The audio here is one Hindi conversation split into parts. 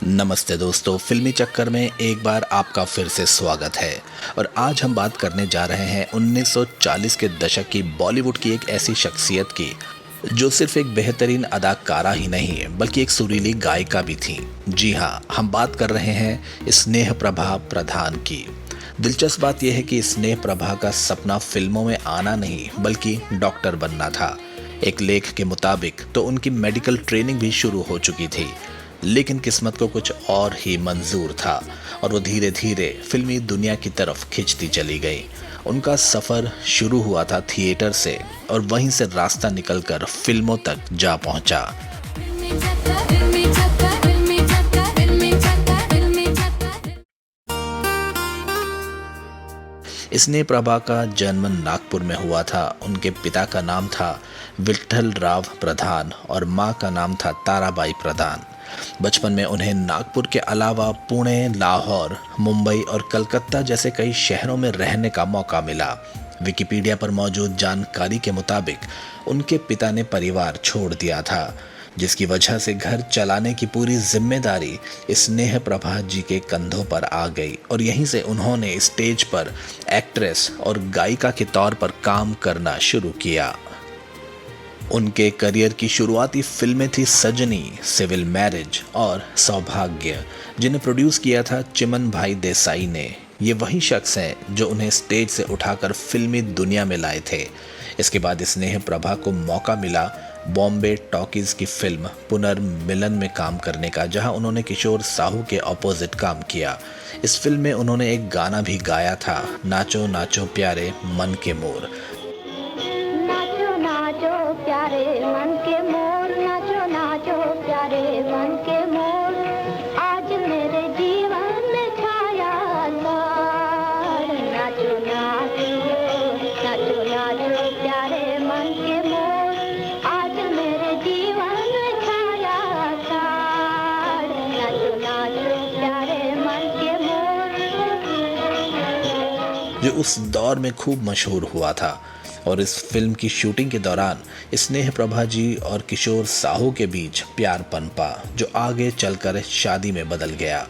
नमस्ते दोस्तों, फिल्मी चक्कर में एक बार आपका फिर से स्वागत है। और आज हम बात करने जा रहे हैं 1940 के दशक की बॉलीवुड की एक ऐसी शख्सियत की जो सिर्फ एक बेहतरीन अदाकारा ही नहीं बल्कि एक सुरीली गायिका भी थी। जी हाँ, हम बात कर रहे हैं स्नेह प्रभा प्रधान की। दिलचस्प बात यह है कि स्नेह प्रभा का सपना फिल्मों में आना नहीं बल्कि डॉक्टर बनना था। एक लेख के मुताबिक तो उनकी मेडिकल ट्रेनिंग भी शुरू हो चुकी थी, लेकिन किस्मत को कुछ और ही मंजूर था और वो धीरे धीरे फिल्मी दुनिया की तरफ खिंचती चली गई। उनका सफ़र शुरू हुआ था थिएटर से और वहीं से रास्ता निकलकर फिल्मों तक जा पहुंचा। स्नेह प्रभा का जन्म नागपुर में हुआ था। उनके पिता का नाम था विठल राव प्रधान और मां का नाम था ताराबाई प्रधान। बचपन में उन्हें नागपुर के अलावा पुणे, लाहौर, मुंबई और कलकत्ता जैसे कई शहरों में रहने का मौका मिला। विकिपीडिया पर मौजूद जानकारी के मुताबिक उनके पिता ने परिवार छोड़ दिया था, जिसकी वजह से घर चलाने की पूरी जिम्मेदारी स्नेह प्रभा जी के कंधों पर आ गई और यहीं से उन्होंने स्टेज पर एक्ट्रेस और गायिका के तौर पर काम करना शुरू किया। उनके करियर की शुरुआती फिल्में थी सजनी, सिविल मैरिज और सौभाग्य, जिन्हें प्रोड्यूस किया था चिमन भाई देसाई ने। ये वही शख्स हैं जो उन्हें स्टेज से उठाकर फिल्मी दुनिया में लाए थे। इसके बाद स्नेह प्रभा को मौका मिला बॉम्बे टॉकीज की फिल्म पुनर्मिलन में काम करने का, जहां उन्होंने किशोर साहू के ऑपोजिट काम किया। इस फिल्म में उन्होंने एक गाना भी गाया था, नाचो नाचो प्यारे मन के मोर। प्यारे मन के मोर, नाचो नाचो प्यारे मन के मोर, आज मेरे जीवन में छाया लाल। नाचो नाचो नाचो नाचो प्यारे मन के मोर, आज मेरे जीवन में छाया लाल। नाचो नाचो प्यारे मन के मोर, जो उस दौर में खूब मशहूर हुआ था। और इस फिल्म की शूटिंग के दौरान स्नेह प्रभा जी और किशोर साहू के बीच प्यार पनपा, जो आगे चलकर शादी में बदल गया।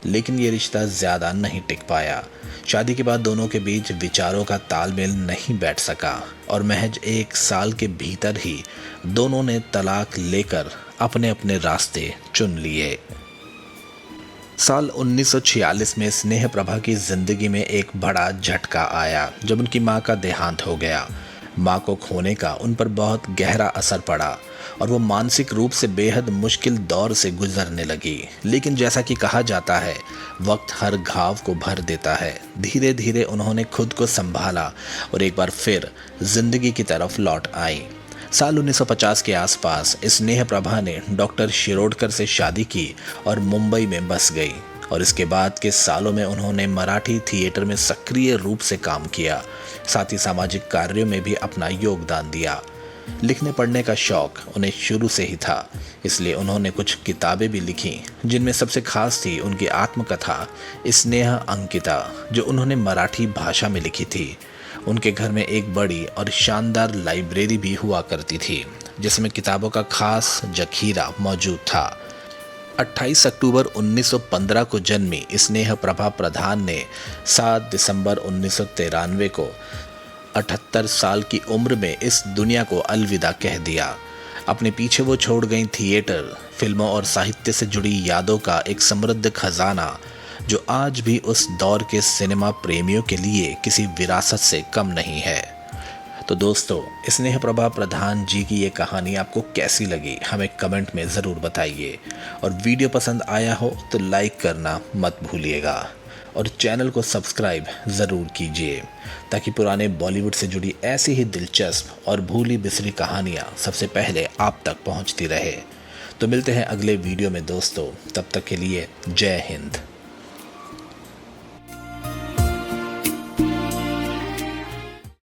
लेकिन ये रिश्ता ज़्यादा नहीं टिक पाया। शादी के बाद दोनों के बीच विचारों का तालमेल नहीं बैठ सका और महज 1 साल के भीतर ही दोनों ने तलाक लेकर अपने अपने रास्ते चुन लिए। साल 1946 में स्नेह प्रभा की जिंदगी में एक बड़ा झटका आया जब उनकी मां का देहांत हो गया। मां को खोने का उन पर बहुत गहरा असर पड़ा और वो मानसिक रूप से बेहद मुश्किल दौर से गुजरने लगी। लेकिन जैसा कि कहा जाता है, वक्त हर घाव को भर देता है। धीरे धीरे उन्होंने खुद को संभाला और एक बार फिर जिंदगी की तरफ लौट आई। साल 1950 के आसपास स्नेह प्रभा ने डॉक्टर शिरोडकर से शादी की और मुंबई में बस गई। और इसके बाद के सालों में उन्होंने मराठी थिएटर में सक्रिय रूप से काम किया, साथ ही सामाजिक कार्यों में भी अपना योगदान दिया। लिखने पढ़ने का शौक उन्हें शुरू से ही था, इसलिए उन्होंने कुछ किताबें भी लिखी, जिनमें सबसे खास थी उनकी आत्मकथा स्नेह अंकिता, जो उन्होंने मराठी भाषा में लिखी थी। उनके घर में एक बड़ी और शानदार लाइब्रेरी भी हुआ करती थी, जिसमें किताबों का खास जखीरा मौजूद था। 28 अक्टूबर 1915 को जन्मी स्नेह प्रभा प्रधान ने 7 दिसंबर 1993 को 78 साल की उम्र में इस दुनिया को अलविदा कह दिया। अपने पीछे वो छोड़ गई थिएटर, फिल्मों और साहित्य से जुड़ी यादों का एक समृद्ध खजाना, जो आज भी उस दौर के सिनेमा प्रेमियों के लिए किसी विरासत से कम नहीं है। तो दोस्तों, स्नेह प्रभा प्रधान जी की ये कहानी आपको कैसी लगी हमें कमेंट में ज़रूर बताइए। और वीडियो पसंद आया हो तो लाइक करना मत भूलिएगा और चैनल को सब्सक्राइब ज़रूर कीजिए, ताकि पुराने बॉलीवुड से जुड़ी ऐसी ही दिलचस्प और भूली बिसरी कहानियाँ सबसे पहले आप तक पहुँचती रहे। तो मिलते हैं अगले वीडियो में दोस्तों, तब तक के लिए जय हिंद।